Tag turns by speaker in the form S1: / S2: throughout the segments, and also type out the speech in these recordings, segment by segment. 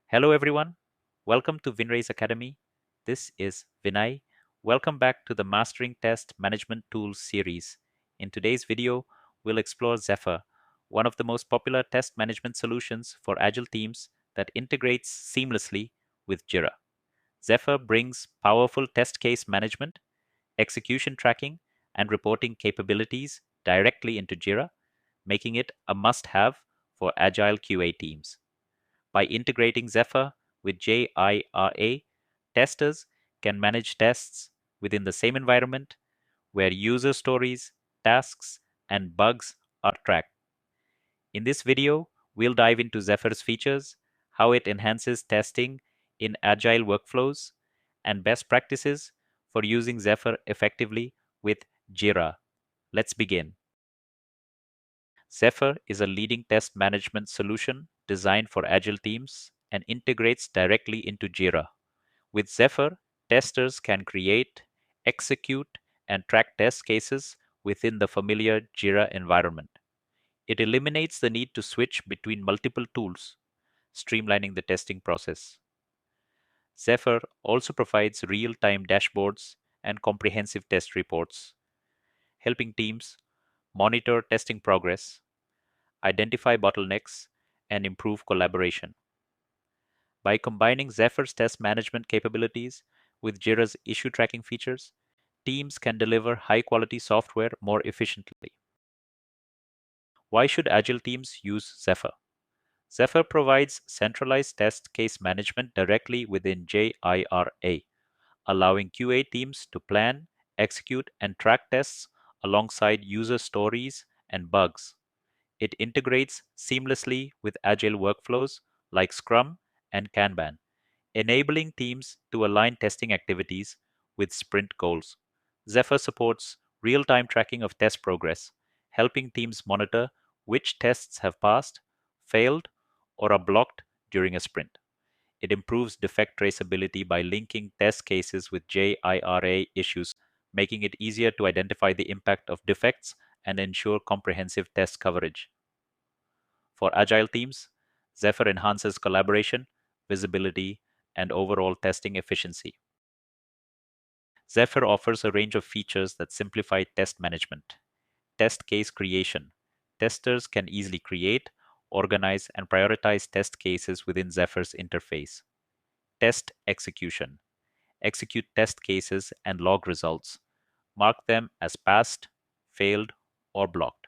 S1: Hello, everyone. Welcome to Vinray's Academy. This is Vinay. Welcome back to the Mastering Test Management Tools series. In today's video, we'll explore Zephyr, one of the most popular test management solutions for Agile teams that integrates seamlessly with JIRA. Zephyr brings powerful test case management, execution tracking, and reporting capabilities directly into JIRA, making it a must have for Agile QA teams. By integrating Zephyr with JIRA, testers can manage tests within the same environment where user stories, tasks, and bugs are tracked. In this video, we'll dive into Zephyr's features, how it enhances testing in agile workflows, and best practices for using Zephyr effectively with JIRA. Let's begin. Zephyr is a leading test management solution designed for Agile teams and integrates directly into JIRA. With Zephyr, testers can create, execute, and track test cases within the familiar JIRA environment. It eliminates the need to switch between multiple tools, streamlining the testing process. Zephyr also provides real-time dashboards and comprehensive test reports, helping teams monitor testing progress, identify bottlenecks, and improve collaboration. By combining Zephyr's test management capabilities with Jira's issue tracking features, teams can deliver high quality software more efficiently. Why should Agile teams use Zephyr? Zephyr provides centralized test case management directly within JIRA, allowing QA teams to plan, execute, and track tests alongside user stories and bugs. It integrates seamlessly with Agile workflows like Scrum and Kanban, enabling teams to align testing activities with sprint goals. Zephyr supports real time tracking of test progress, helping teams monitor which tests have passed, failed, or are blocked during a sprint. It improves defect traceability by linking test cases with JIRA issues, making it easier to identify the impact of defects and ensure comprehensive test coverage. For agile teams, Zephyr enhances collaboration, visibility, and overall testing efficiency. Zephyr offers a range of features that simplify test management. Test case creation. Testers can easily create, organize, and prioritize test cases within Zephyr's interface. Test execution. Execute test cases and log results. Mark them as passed, failed, or blocked.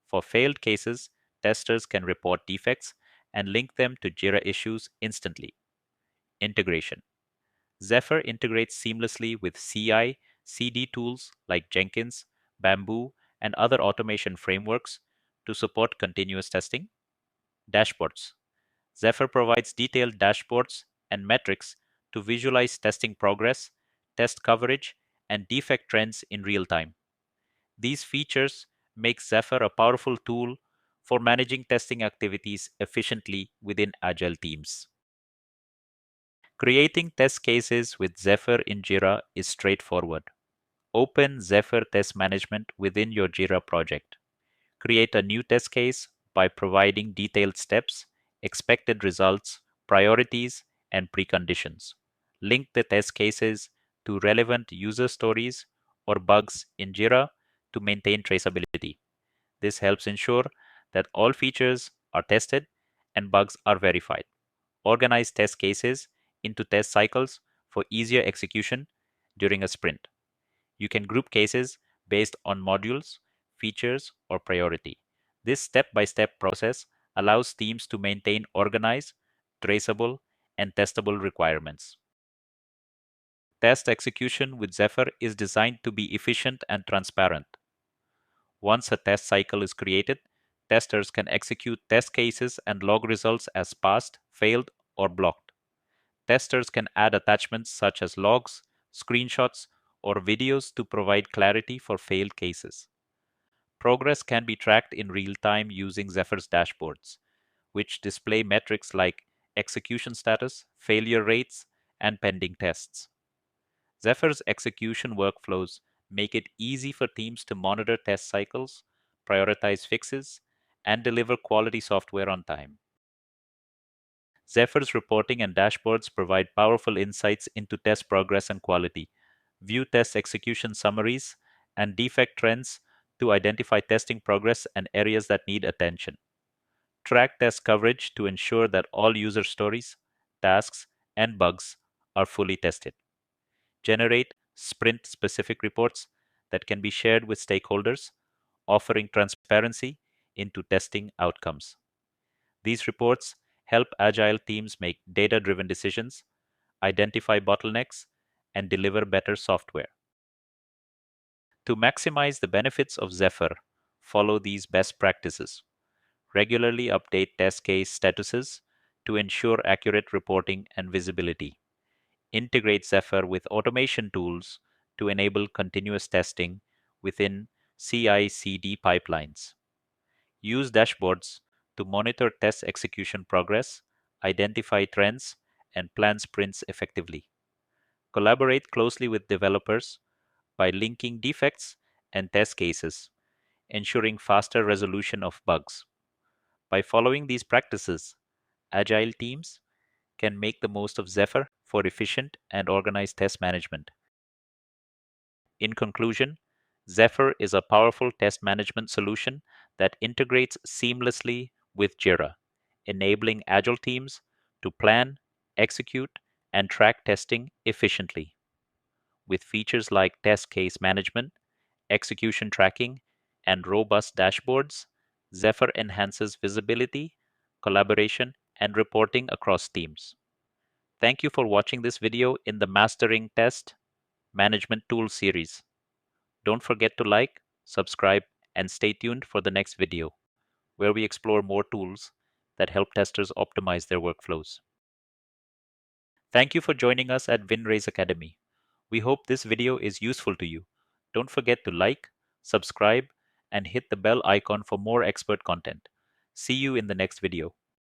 S1: For failed cases, testers can report defects and link them to JIRA issues instantly. Integration. Zephyr integrates seamlessly with CI, CD tools like Jenkins, Bamboo, and other automation frameworks to support continuous testing. Dashboards. Zephyr provides detailed dashboards and metrics to visualize testing progress, test coverage, and defect trends in real time. These features make Zephyr a powerful tool for managing testing activities efficiently within Agile teams. Creating test cases with Zephyr in Jira is straightforward. Open Zephyr Test Management within your Jira project. Create a new test case by providing detailed steps, expected results, priorities, and preconditions. Link the test cases to relevant user stories or bugs in Jira to maintain traceability. This helps ensure that all features are tested and bugs are verified. Organize test cases into test cycles for easier execution during a sprint. You can group cases based on modules, features, or priority. This step by step process allows teams to maintain organized, traceable, and testable requirements. Test execution with Zephyr is designed to be efficient and transparent. Once a test cycle is created, testers can execute test cases and log results as passed, failed, or blocked. Testers can add attachments such as logs, screenshots, or videos to provide clarity for failed cases. Progress can be tracked in real time using Zephyr's dashboards, which display metrics like execution status, failure rates, and pending tests. Zephyr's execution workflows make it easy for teams to monitor test cycles, prioritize fixes, and deliver quality software on time. Zephyr's reporting and dashboards provide powerful insights into test progress and quality. View test execution summaries and defect trends to identify testing progress and areas that need attention. Track test coverage to ensure that all user stories, tasks, and bugs are fully tested. Generate sprint-specific reports that can be shared with stakeholders, offering transparency into testing outcomes. These reports help Agile teams make data-driven decisions, identify bottlenecks, and deliver better software. To maximize the benefits of Zephyr, follow these best practices. Regularly update test case statuses to ensure accurate reporting and visibility. Integrate Zephyr with automation tools to enable continuous testing within CI/CD pipelines. Use dashboards to monitor test execution progress, identify trends, and plan sprints effectively. Collaborate closely with developers by linking defects and test cases, ensuring faster resolution of bugs. By following these practices, Agile teams can make the most of Zephyr for efficient and organized test management. In conclusion, Zephyr is a powerful test management solution that integrates seamlessly with JIRA, enabling Agile teams to plan, execute, and track testing efficiently. With features like test case management, execution tracking, and robust dashboards, Zephyr enhances visibility, collaboration, and reporting across teams. Thank you for watching this video in the Mastering Test Management Tools series. Don't forget to like, subscribe, and stay tuned for the next video, where we explore more tools that help testers optimize their workflows. Thank you for joining us at WinRaise Academy. We hope this video is useful to you. Don't forget to like, subscribe, and hit the bell icon for more expert content. See you in the next video.